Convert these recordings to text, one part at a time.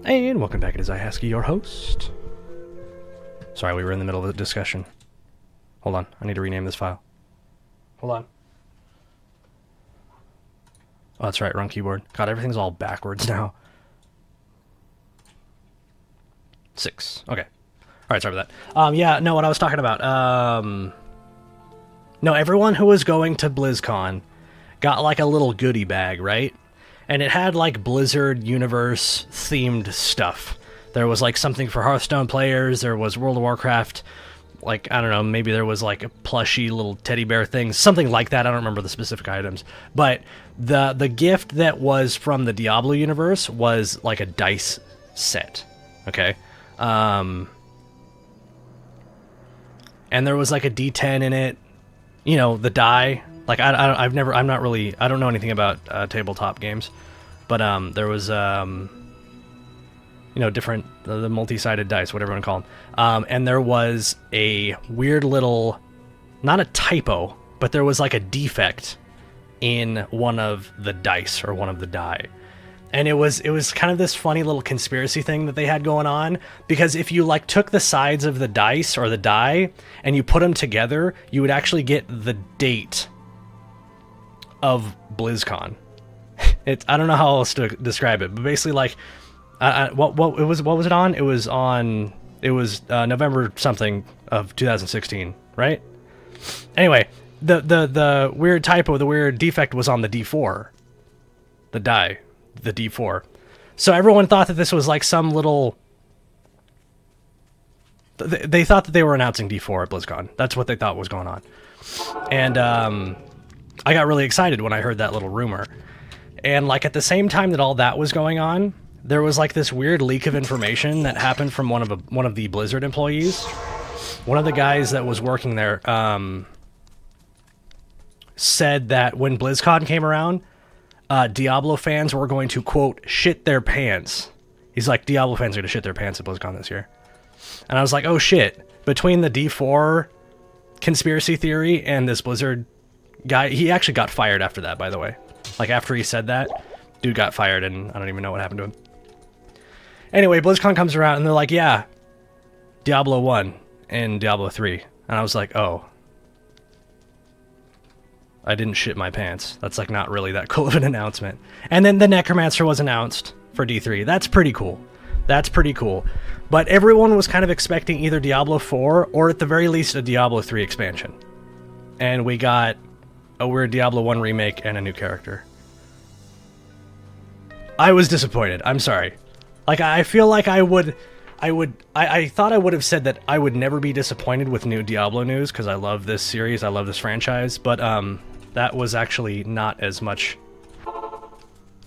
And welcome back, it is Haskie, your host. Sorry, we were in the middle of a discussion. Hold on, I need to rename this file. Hold on. Oh, that's right, wrong keyboard. God, everything's all backwards now. 6, okay. Alright, sorry about that. Yeah, no, what I was talking about, no, everyone who was going to BlizzCon got like a little goodie bag, right? And it had like Blizzard universe themed stuff. There was like something for Hearthstone players, there was World of Warcraft, like, I don't know, maybe there was like a plushy little teddy bear thing, something like that. I don't remember the specific items. But the gift that was from the Diablo universe was like a dice set, okay? And there was like a D10 in it, you know, the die. Like, I don't know anything about tabletop games, but there was, you know, different, the multi-sided dice, whatever you want to call them. And there was a weird little, not a typo, but there was like a defect in one of the dice, or one of the die. And it was kind of this funny little conspiracy thing that they had going on, because if you like took the sides of the dice or the die and you put them together, you would actually get the date of BlizzCon. I don't know how else to describe it, but basically, like, what was it on? It was November something of 2016, right? Anyway, the weird typo, the weird defect was on the D4, the die, the D4. So everyone thought that this was like some little. They thought that they were announcing D4 at BlizzCon. That's what they thought was going on, and I got really excited when I heard that little rumor. And like at the same time that all that was going on, there was like this weird leak of information that happened from one of the Blizzard employees. One of the guys that was working there said that when BlizzCon came around, Diablo fans were going to, quote, shit their pants. He's like, Diablo fans are going to shit their pants at BlizzCon this year. And I was like, oh shit. Between the D4 conspiracy theory and this Blizzard guy, he actually got fired after that, by the way. Like, after he said that, dude got fired, and I don't even know what happened to him. Anyway, BlizzCon comes around, and they're like, yeah, Diablo 1 and Diablo 3. And I was like, oh. I didn't shit my pants. That's, like, not really that cool of an announcement. And then the Necromancer was announced for D3. That's pretty cool. That's pretty cool. But everyone was kind of expecting either Diablo 4 or, at the very least, a Diablo 3 expansion. And we got a weird Diablo 1 remake and a new character. I was disappointed. I'm sorry. Like, I feel like I thought I would have said that I would never be disappointed with new Diablo news, because I love this series, I love this franchise, but that was actually not as much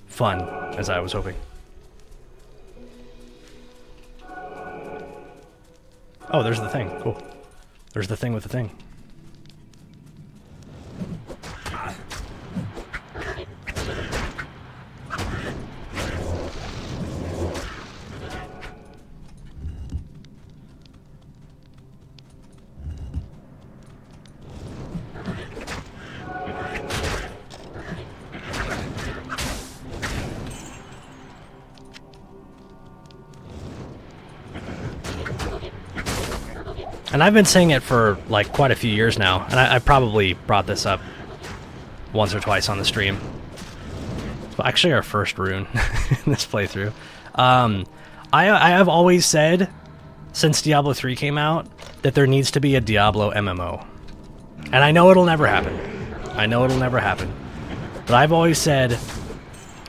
fun as I was hoping. Oh, there's the thing. Cool. There's the thing with the thing. And I've been saying it for, like, quite a few years now, and I probably brought this up once or twice on the stream. It's actually our first rune in this playthrough. I have always said, since Diablo 3 came out, that there needs to be a Diablo MMO. And I know it'll never happen. I know it'll never happen. But I've always said,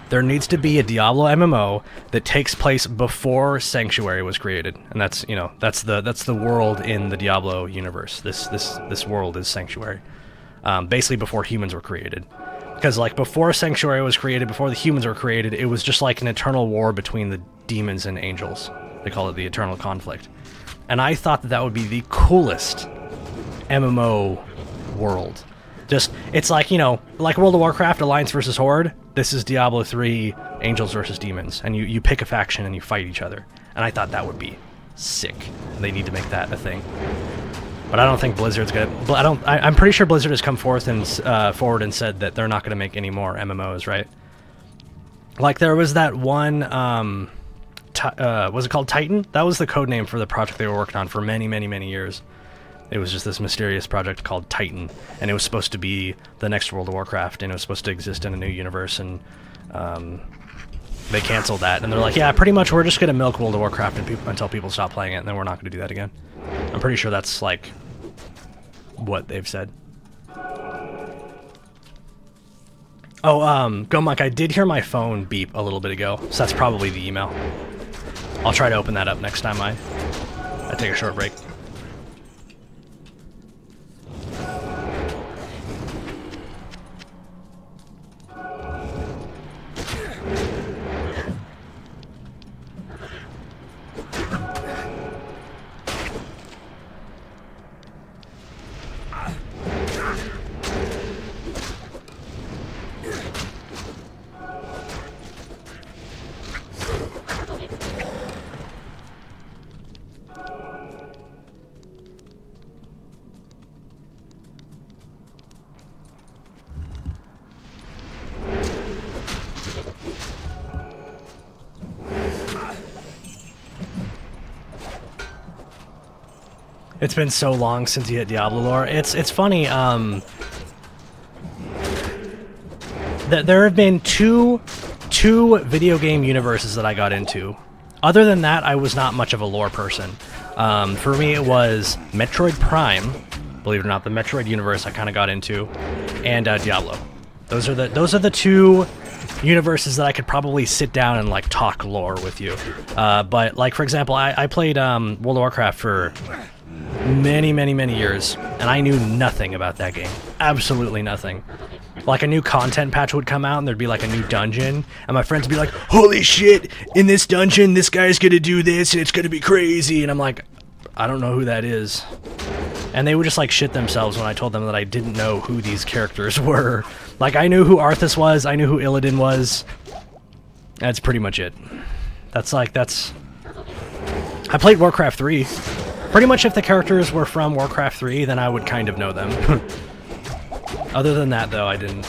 there needs to be a Diablo MMO that takes place before Sanctuary was created, and that's, you know, that's the world in the Diablo universe. This world is Sanctuary, basically before humans were created. Because like before Sanctuary was created, before the humans were created, it was just like an eternal war between the demons and angels. They call it the eternal conflict, and I thought that would be the coolest MMO world. Just, it's like, you know, like World of Warcraft, Alliance versus Horde. This is Diablo 3, Angels versus Demons, and you pick a faction and you fight each other. And I thought that would be sick. They need to make that a thing. But I don't think Blizzard's gonna. I'm pretty sure Blizzard has come forth and forward and said that they're not gonna make any more MMOs, right? Like there was that one was it called Titan? That was the code name for the project they were working on for many, many, many years. It was just this mysterious project called Titan, and it was supposed to be the next World of Warcraft, and it was supposed to exist in a new universe, and they canceled that, and they're like, yeah, pretty much we're just going to milk World of Warcraft until people stop playing it, and then we're not going to do that again. I'm pretty sure that's, like, what they've said. Oh, Go Monk, I did hear my phone beep a little bit ago, so that's probably the email. I'll try to open that up next time I take a short break. It's been so long since you hit Diablo lore. It's funny, there have been two video game universes that I got into. Other than that, I was not much of a lore person. For me, it was Metroid Prime, believe it or not, the Metroid universe I kind of got into, and Diablo. Those are the two universes that I could probably sit down and like talk lore with you. But like for example, I played World of Warcraft for many, many, many years, and I knew nothing about that game. Absolutely nothing. Like, a new content patch would come out, and there'd be, like, a new dungeon, and my friends would be like, holy shit, in this dungeon, this guy's gonna do this, and it's gonna be crazy, and I'm like, I don't know who that is. And they would just, like, shit themselves when I told them that I didn't know who these characters were. Like, I knew who Arthas was, I knew who Illidan was. That's pretty much it. I played Warcraft 3. Pretty much if the characters were from Warcraft 3, then I would kind of know them. Other than that, though, I didn't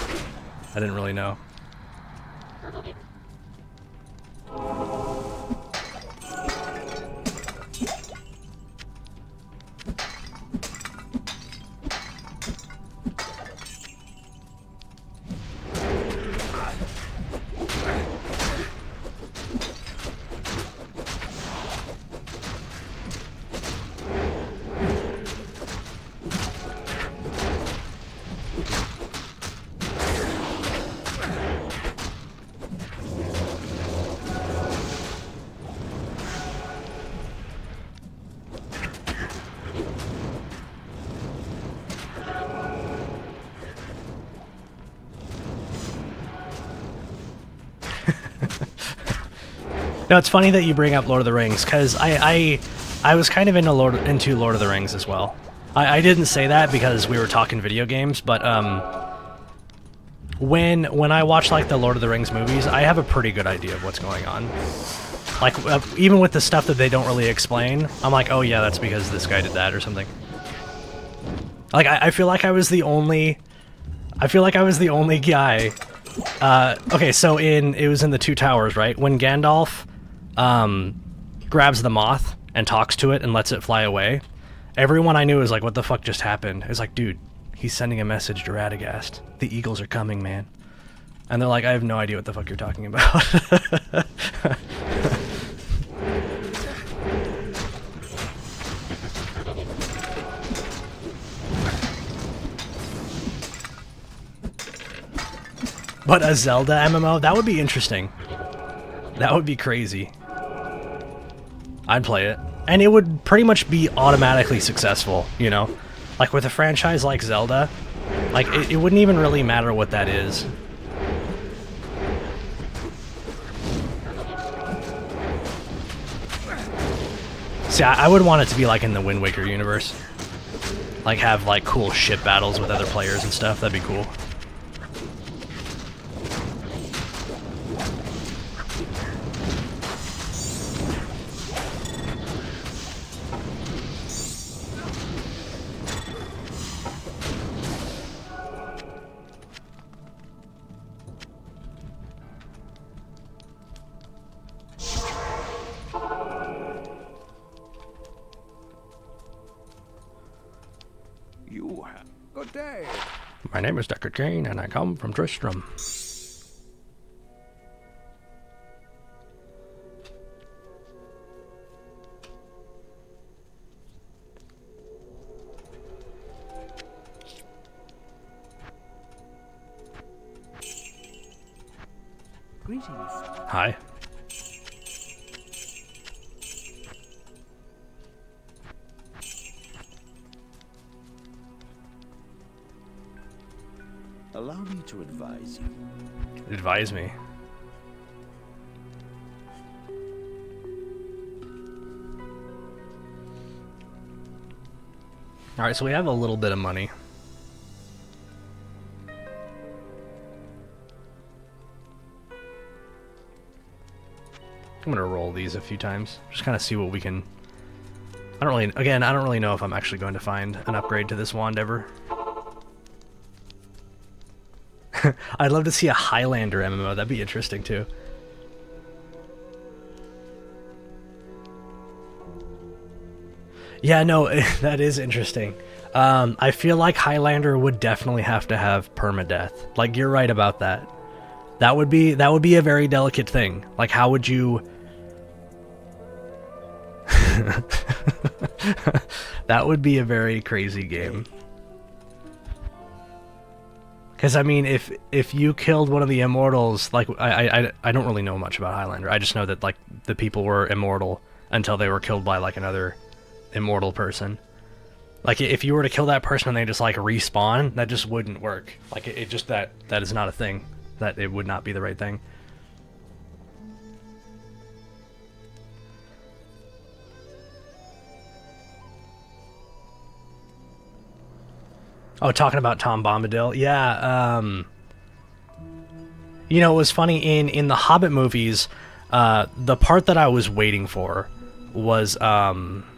really know. No, it's funny that you bring up Lord of the Rings, because I was kind of into Lord of the Rings as well. I didn't say that because we were talking video games, but when I watch like the Lord of the Rings movies, I have a pretty good idea of what's going on. Like even with the stuff that they don't really explain, I'm like, oh yeah, that's because this guy did that or something. Like I feel like I was the only guy. Okay, so it was in the Two Towers, right? When Gandalf grabs the moth and talks to it and lets it fly away, everyone I knew was like, what the fuck just happened? It's like, dude, he's sending a message to Radagast. The eagles are coming, man. And they're like, I have no idea what the fuck you're talking about. But a Zelda MMO? That would be interesting. That would be crazy. I'd play it. And it would pretty much be automatically successful, you know? Like with a franchise like Zelda, like it wouldn't even really matter what that is. See, I would want it to be like in the Wind Waker universe. Like have like cool ship battles with other players and stuff, that'd be cool. day. My name is Deckard Cain, and I come from Tristram. Greetings. Hi. Allow me to advise you. Advise me. Alright, so we have a little bit of money. I'm gonna roll these a few times. Just kind of see what we can... I don't really know if I'm actually going to find an upgrade to this wand ever. I'd love to see a Highlander MMO. That'd be interesting too. Yeah, no, that is interesting. I feel like Highlander would definitely have to have permadeath. Like, you're right about that. That would be a very delicate thing. Like, how would you... That would be a very crazy game. Because, I mean, if you killed one of the immortals, like, I don't really know much about Highlander. I just know that, like, the people were immortal until they were killed by, like, another immortal person. Like, if you were to kill that person and they just, like, respawn, that just wouldn't work. Like, it just, that is not a thing. That it would not be the right thing. Oh, talking about Tom Bombadil? Yeah, you know, it was funny, in the Hobbit movies, the part that I was waiting for was, when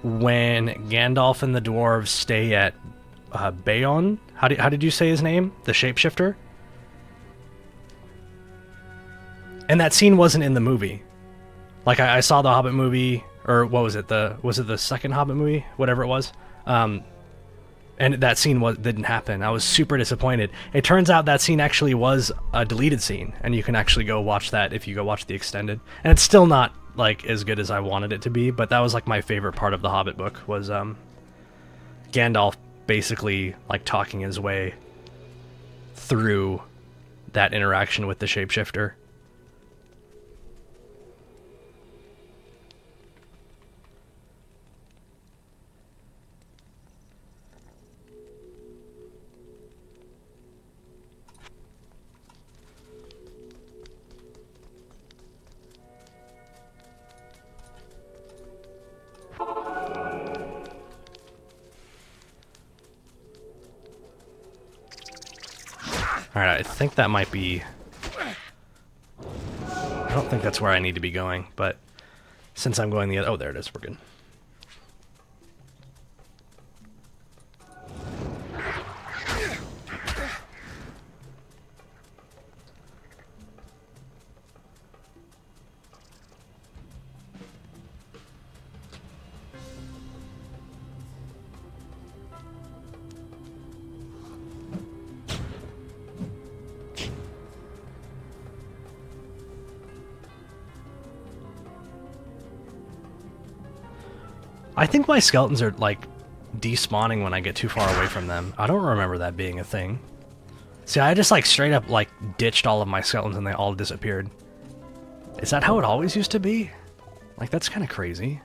Gandalf and the dwarves stay at, Bayon? How did you say his name? The shapeshifter? And that scene wasn't in the movie. Like, I saw the Hobbit movie, or what was it? Was it the second Hobbit movie? Whatever it was. And that scene didn't happen. I was super disappointed. It turns out that scene actually was a deleted scene, and you can actually go watch that if you go watch the extended. And it's still not, like, as good as I wanted it to be, but that was, like, my favorite part of the Hobbit book, was Gandalf basically, like, talking his way through that interaction with the shapeshifter. Alright, I think that might be... I don't think that's where I need to be going, but since I'm going the other... Oh, there it is. We're good. I think my skeletons are, like, despawning when I get too far away from them. I don't remember that being a thing. See, I just, like, straight up, like, ditched all of my skeletons and they all disappeared. Is that how it always used to be? Like, that's kind of crazy.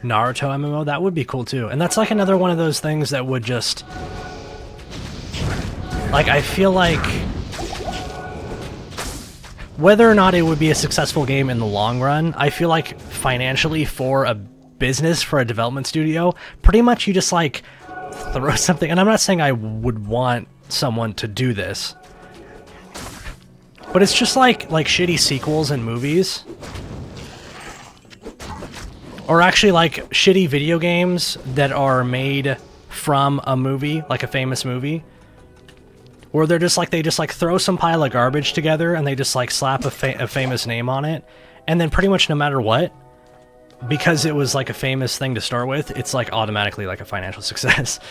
Naruto MMO, that would be cool too. And that's like another one of those things that would just like, I feel like whether or not it would be a successful game in the long run, I feel like financially for a business, for a development studio, pretty much you just like throw something, and I'm not saying I would want someone to do this, but it's just like shitty sequels in movies, or actually like shitty video games that are made from a movie, like a famous movie. Where they're just like, they just like throw some pile of garbage together and they just like slap a famous name on it. And then pretty much no matter what, because it was like a famous thing to start with, it's like automatically like a financial success.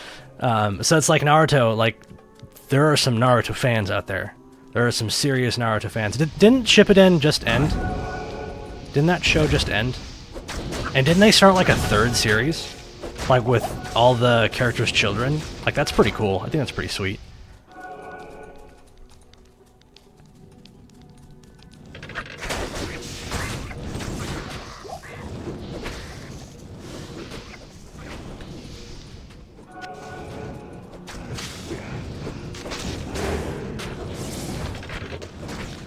So it's like Naruto, like there are some Naruto fans out there. There are some serious Naruto fans. Didn't Shippuden just end? Didn't that show just end? And didn't they start like a third series? Like with all the characters' children? Like that's pretty cool. I think that's pretty sweet.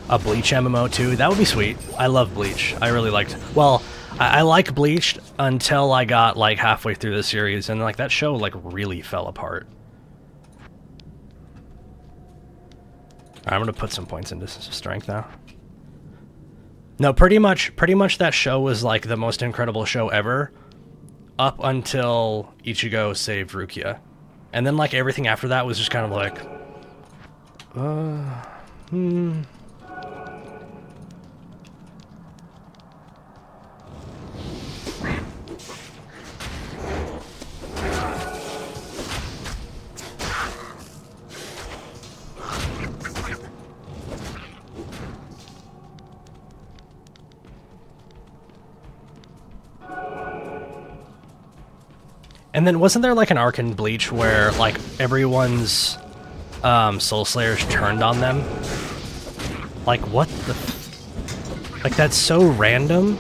A Bleach MMO too, that would be sweet. I love Bleach. I really liked, well, I like Bleach until I got like halfway through the series, and like that show like really fell apart. Alright, I'm gonna put some points into strength now. No, pretty much that show was like the most incredible show ever, up until Ichigo saved Rukia. And then like everything after that was just kind of like, And then wasn't there like an arc in Bleach where like everyone's Soul Slayers turned on them? Like what the like that's so random.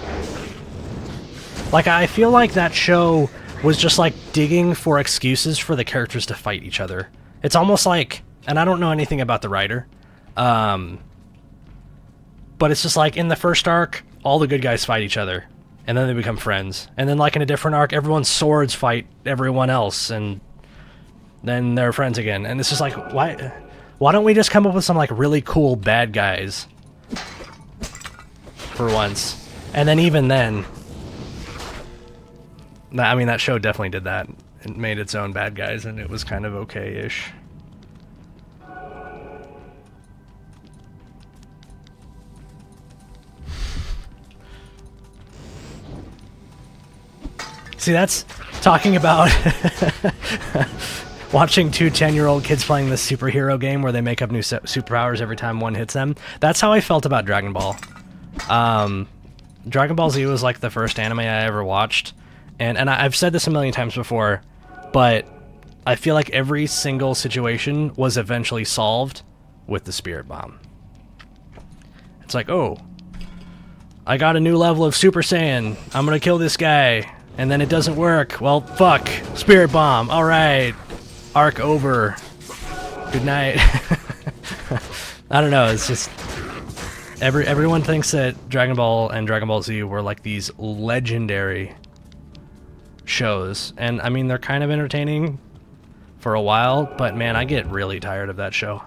Like I feel like that show was just like digging for excuses for the characters to fight each other. It's almost like, and I don't know anything about the writer, but it's just like in the first arc, all the good guys fight each other. And then they become friends. And then, like, in a different arc, everyone's swords fight everyone else, and then they're friends again. And it's just like, why don't we just come up with some, like, really cool bad guys? For once. And then even then... I mean, that show definitely did that. It made its own bad guys, and it was kind of okay-ish. See, that's talking about watching two 10-year-old kids playing this superhero game where they make up new superpowers every time one hits them. That's how I felt about Dragon Ball. Dragon Ball Z was like the first anime I ever watched. And I've said this a million times before, but I feel like every single situation was eventually solved with the Spirit Bomb. It's like, oh, I got a new level of Super Saiyan. I'm gonna kill this guy. And then it doesn't work. Well, fuck. Spirit Bomb. Alright. Arc over. Good night. I don't know, it's just... Everyone thinks that Dragon Ball and Dragon Ball Z were like these legendary shows. And, I mean, they're kind of entertaining for a while, but man, I get really tired of that show.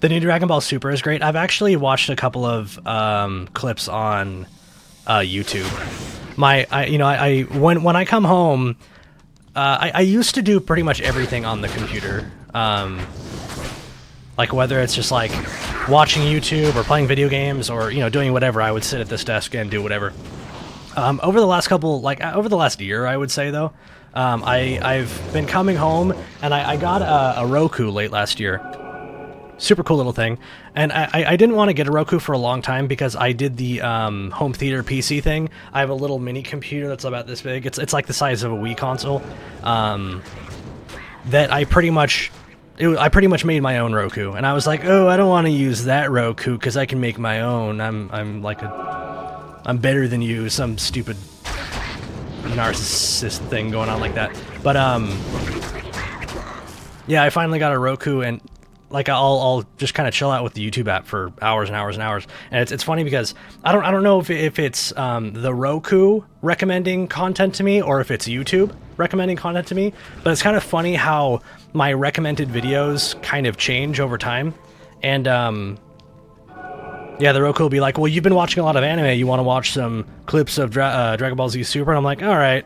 The new Dragon Ball Super is great. I've actually watched a couple of clips on YouTube. When I come home, I used to do pretty much everything on the computer. Like whether it's just like watching YouTube or playing video games or doing whatever, I would sit at this desk and do whatever. Over the last year, I would say though, I've been coming home and I got a Roku late last year. Super cool little thing. And I didn't want to get a Roku for a long time because I did the home theater PC thing. I have a little mini computer that's about this big. It's like the size of a Wii console. That I pretty much made my own Roku, and I was like, oh, I don't want to use that Roku because I can make my own. I'm better than you, some stupid narcissist thing going on like that. But yeah, I finally got a Roku, and like I'll just kind of chill out with the YouTube app for hours and hours and hours. And it's funny because I don't know if it's the Roku recommending content to me or if it's YouTube recommending content to me, but it's kind of funny how my recommended videos kind of change over time. And yeah, the Roku will be like, well, you've been watching a lot of anime, you want to watch some clips of Dragon Ball Z Super? And I'm like, all right.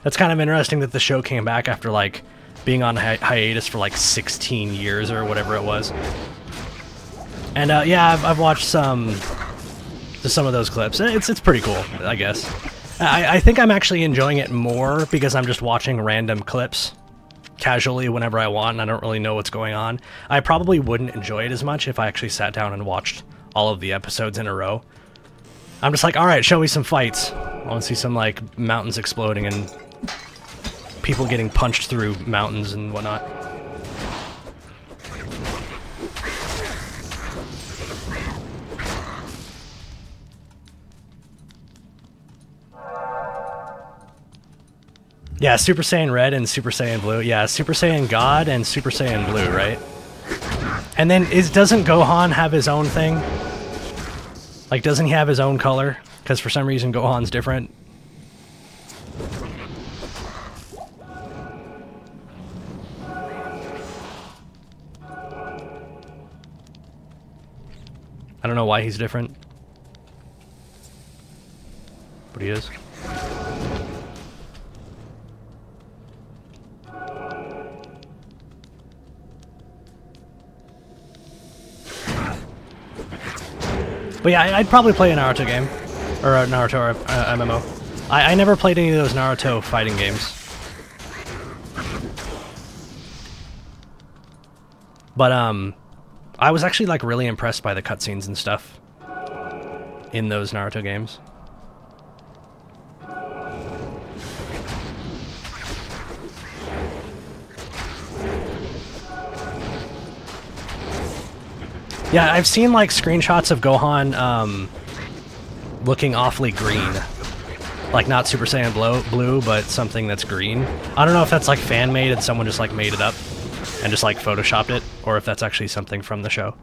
That's kind of interesting that the show came back after like being on hiatus for like 16 years or whatever it was. And yeah, I've watched some of those clips. It's pretty cool, I guess. I think I'm actually enjoying it more because I'm just watching random clips casually whenever I want, and I don't really know what's going on. I probably wouldn't enjoy it as much if I actually sat down and watched all of the episodes in a row. I'm just like, all right, show me some fights. I want to see some like mountains exploding and people getting punched through mountains and whatnot. Yeah, Super Saiyan Red and Super Saiyan Blue. Yeah, Super Saiyan God and Super Saiyan Blue, right? And then doesn't Gohan have his own thing? Like, doesn't he have his own color? Because for some reason Gohan's different. I don't know why he's different, but he is. But yeah, I'd probably play a Naruto game, or a Naruto MMO. I never played any of those Naruto fighting games. But I was actually like really impressed by the cutscenes and stuff in those Naruto games. Yeah, I've seen like screenshots of Gohan looking awfully green. Like not Super Saiyan blue, but something that's green. I don't know if that's like fan-made and someone just like made it up and just like photoshopped it, or if that's actually something from the show.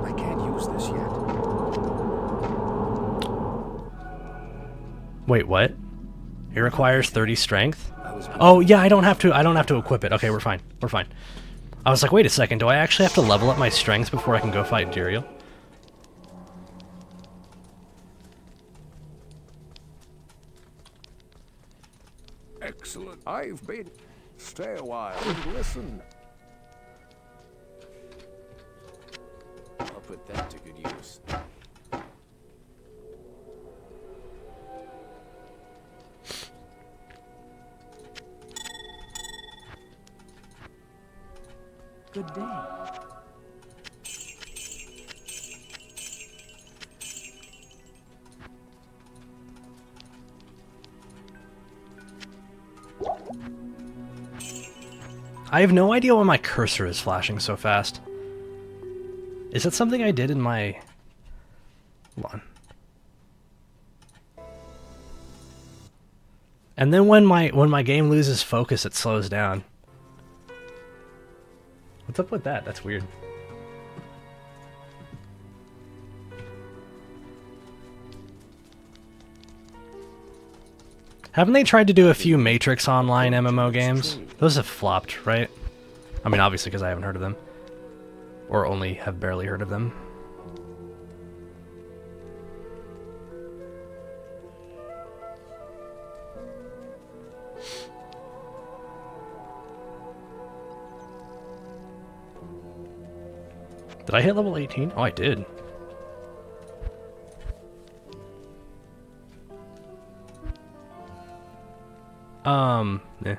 I can't use this yet. Wait, what? It requires 30 strength? Oh yeah, I don't have to equip it. Okay, we're fine. We're fine. I was like, wait a second, do I actually have to level up my strength before I can go fight Duriel? Excellent. I've been... Stay a while and listen. I'll put that to good use. Good day. I have no idea why my cursor is flashing so fast. Is that something I did in my... Hold on. And then when my game loses focus, it slows down. What's up with that? That's weird. Haven't they tried to do a few Matrix Online MMO games? Those have flopped, right? I mean, obviously because I haven't heard of them. Or only have barely heard of them. Did I hit level 18? Oh, I did. Yeah.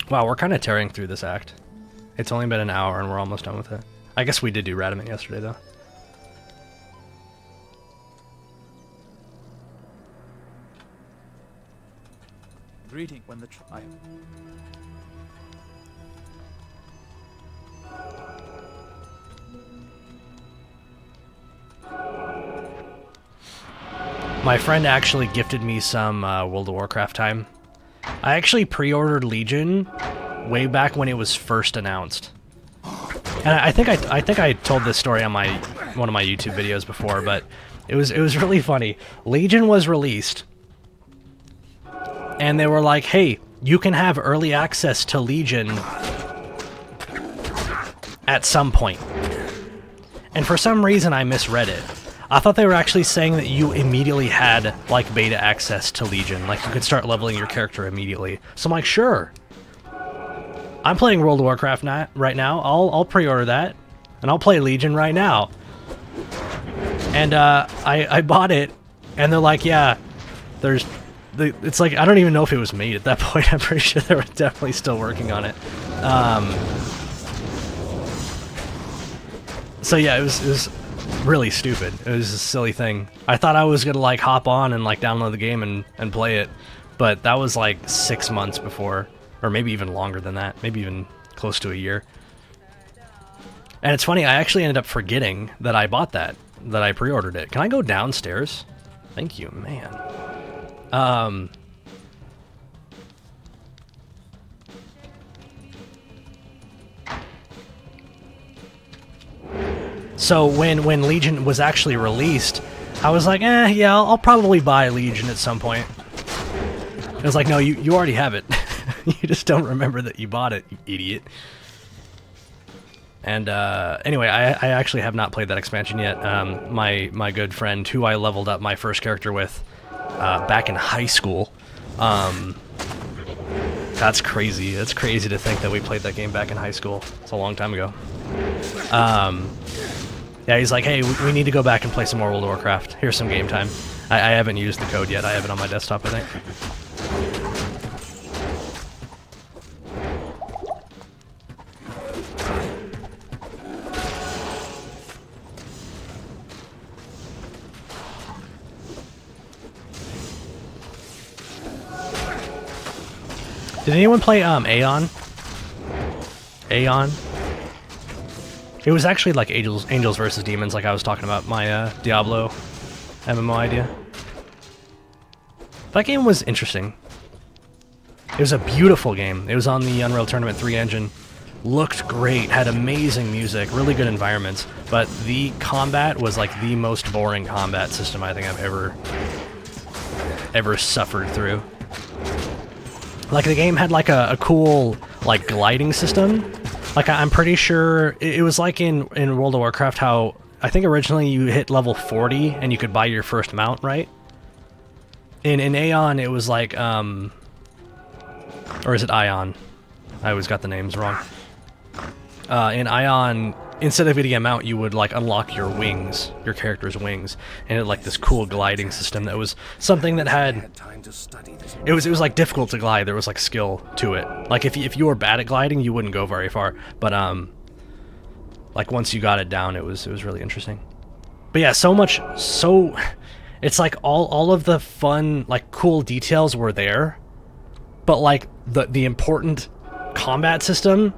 Wow, we're kind of tearing through this act. It's only been an hour and we're almost done with it. I guess we did do Radamant yesterday, though. Greeting when the trial. My friend actually gifted me some World of Warcraft time. I actually pre-ordered Legion way back when it was first announced. And I think I told this story on one of my YouTube videos before, but it was really funny. Legion was released, and they were like, "Hey, you can have early access to Legion at some point." And for some reason, I misread it. I thought they were actually saying that you immediately had, like, beta access to Legion. Like, you could start leveling your character immediately. So I'm like, sure. I'm playing World of Warcraft right now. I'll pre-order that, and I'll play Legion right now. And I bought it, and they're like, yeah, it's like, I don't even know if it was made at that point. I'm pretty sure they were definitely still working on it. So yeah, it was really stupid. It was a silly thing. I thought I was gonna like hop on and like download the game and play it, but that was like 6 months before, or maybe even longer than that, maybe even close to a year. And it's funny, I actually ended up forgetting that I bought that I pre-ordered it. Can I go downstairs? Thank you, man. So when Legion was actually released, I was like, yeah, I'll probably buy Legion at some point. It was like, no, you already have it. You just don't remember that you bought it, you idiot. And anyway, I actually have not played that expansion yet. My good friend, who I leveled up my first character with back in high school. That's crazy. That's crazy to think that we played that game back in high school. It's a long time ago. Yeah, he's like, hey, we need to go back and play some more World of Warcraft. Here's some game time. I haven't used the code yet. I have it on my desktop, I think. Did anyone play Aeon? Aeon? It was actually like Angels versus Demons, like I was talking about my Diablo MMO idea. That game was interesting. It was a beautiful game. It was on the Unreal Tournament 3 engine. Looked great, had amazing music, really good environments, but the combat was like the most boring combat system I think I've ever suffered through. Like, the game had like a cool like gliding system. Like, I'm pretty sure it was like in World of Warcraft how I think originally you hit level 40 and you could buy your first mount, right? In Aeon it was like or is it Ion? I always got the names wrong. In Ion, instead of getting a mount, you would like unlock your wings, your character's wings, and it had like this cool gliding system that was something that had. It was like difficult to glide. There was like skill to it. Like if you were bad at gliding, you wouldn't go very far. But like once you got it down, it was really interesting. But yeah, it's like all of the fun, like cool details were there, but like the important combat system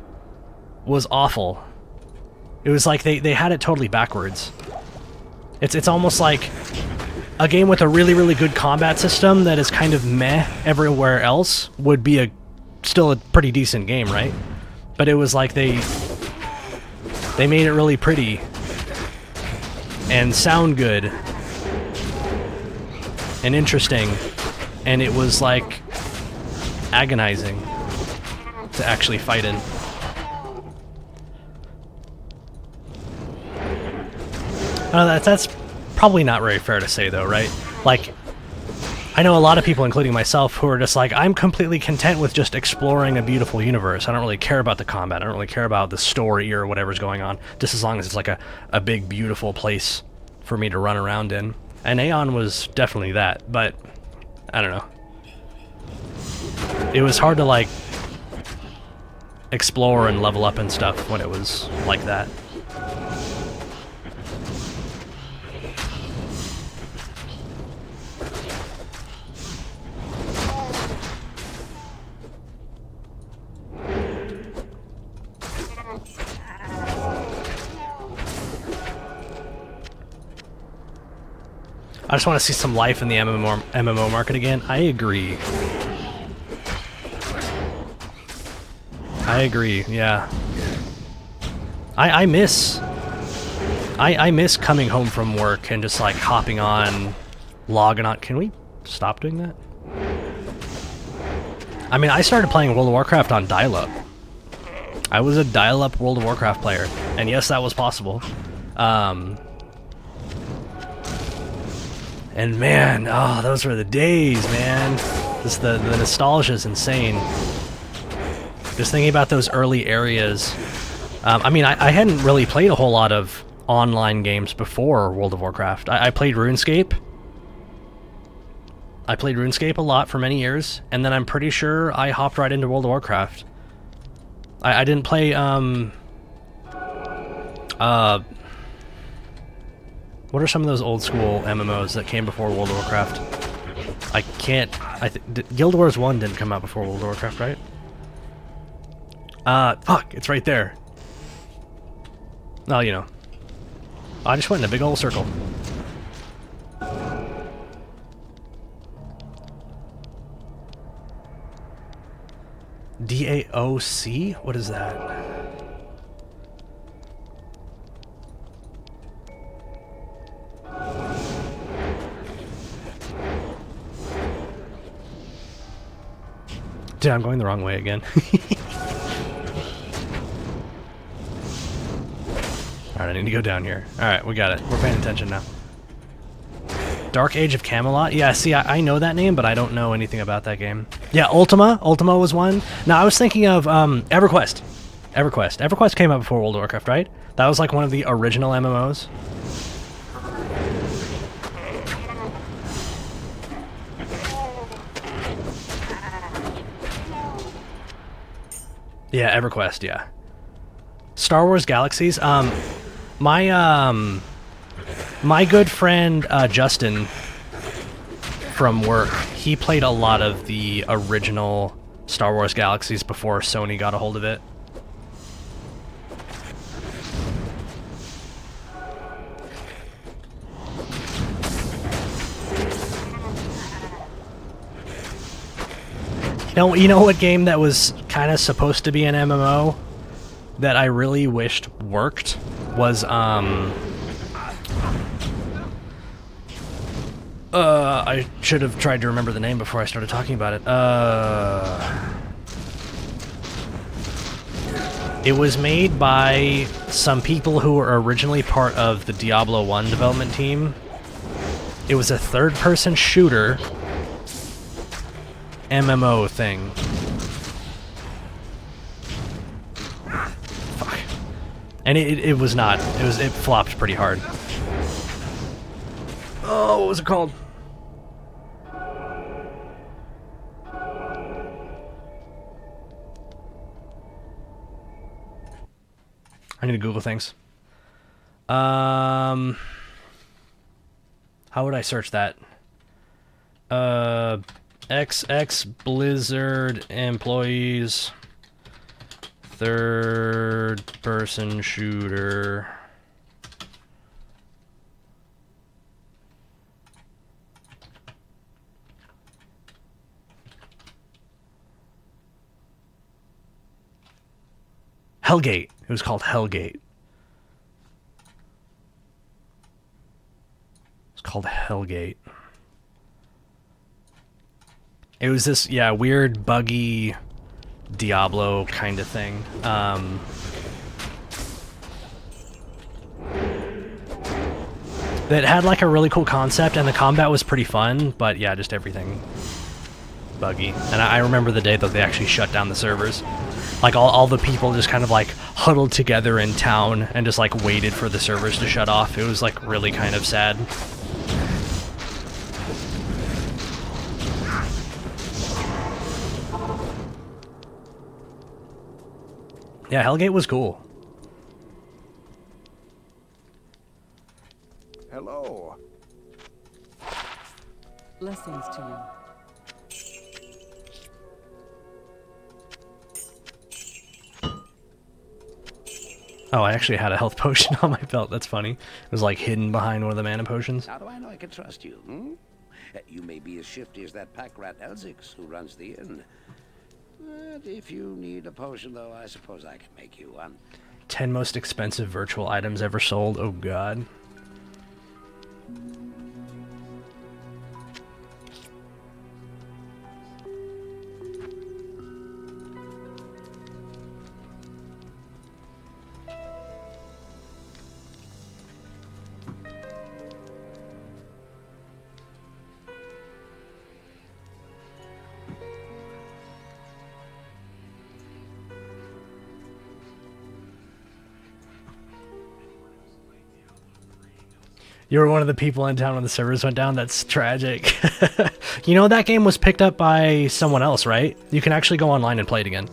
was awful. It was like they had it totally backwards. It's almost like a game with a really good combat system that is kind of meh everywhere else would be still a pretty decent game, right? But it was like they made it really pretty and sound good and interesting, and it was like agonizing to actually fight in. That's probably not very fair to say, though, right? Like, I know a lot of people, including myself, who are just like, I'm completely content with just exploring a beautiful universe. I don't really care about the combat. I don't really care about the story or whatever's going on, just as long as it's like a big, beautiful place for me to run around in. And Aeon was definitely that, but I don't know. It was hard to, like, explore and level up and stuff when it was like that. I just want to see some life in the MMO market again. I agree. I agree, yeah. I miss coming home from work and just like hopping on, logging on. Can we stop doing that? I mean, I started playing World of Warcraft on dial-up. I was a dial-up World of Warcraft player, and yes, that was possible. And man, oh, those were the days, man. The nostalgia is insane. Just thinking about those early areas. I mean, I hadn't really played a whole lot of online games before World of Warcraft. I played RuneScape. I played RuneScape a lot for many years, and then I'm pretty sure I hopped right into World of Warcraft. I didn't play, what are some of those old school MMOs that came before World of Warcraft? Guild Wars 1 didn't come out before World of Warcraft, right? Fuck, it's right there. Oh, you know. I just went in a big old circle. DAOC? What is that? Dude, I'm going the wrong way again. Alright, I need to go down here. Alright, we got it. We're paying attention now. Dark Age of Camelot? Yeah, see, I know that name, but I don't know anything about that game. Yeah, Ultima. Ultima was one. Now, I was thinking of EverQuest. EverQuest came out before World of Warcraft, right? That was like one of the original MMOs. Yeah, EverQuest, yeah. Star Wars Galaxies. My good friend Justin from work, he played a lot of the original Star Wars Galaxies before Sony got a hold of it. You know what game that was kind of supposed to be an MMO that I really wished worked was I should have tried to remember the name before I started talking about it. It was made by some people who were originally part of the Diablo 1 development team. It was a third-person shooter MMO thing. Fuck. And it was not. It flopped pretty hard. Oh, what was it called? I need to Google things. How would I search that? XX Blizzard employees, third-person shooter. Hellgate. It was called Hellgate. It's called Hellgate. It was this, yeah, weird, buggy Diablo kind of thing. that had like a really cool concept, and the combat was pretty fun, but yeah, just everything buggy. And I remember the day that they actually shut down the servers. Like all the people just kind of like huddled together in town and just like waited for the servers to shut off. It was like really kind of sad. Yeah, Hellgate was cool. Hello. Blessings to you. Oh, I actually had a health potion on my belt. That's funny. It was like hidden behind one of the mana potions. How do I know I can trust you, hmm? You may be as shifty as that pack rat Elzix who runs the inn. But if you need a potion, though, I suppose I can make you one. 10 most expensive virtual items ever sold. Oh, God. You were one of the people in town when the servers went down? That's tragic. You know, that game was picked up by someone else, right? You can actually go online and play it again.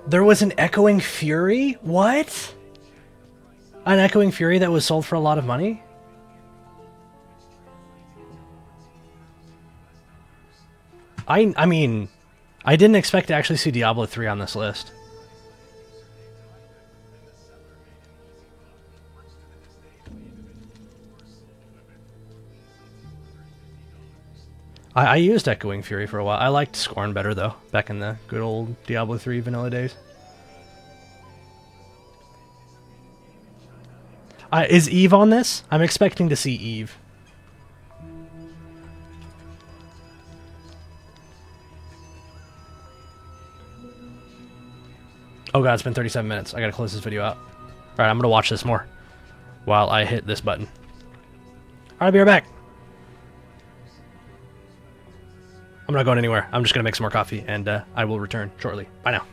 There was an Echoing Fury? What? An Echoing Fury that was sold for a lot of money? I mean, I didn't expect to actually see Diablo 3 on this list. I used Echoing Fury for a while. I liked Scorn better, though, back in the good old Diablo 3 vanilla days. Is Eve on this? I'm expecting to see Eve. Oh god, it's been 37 minutes. I gotta close this video out. Alright, I'm gonna watch this more while I hit this button. Alright, I'll be right back. I'm not going anywhere. I'm just gonna make some more coffee, and I will return shortly. Bye now.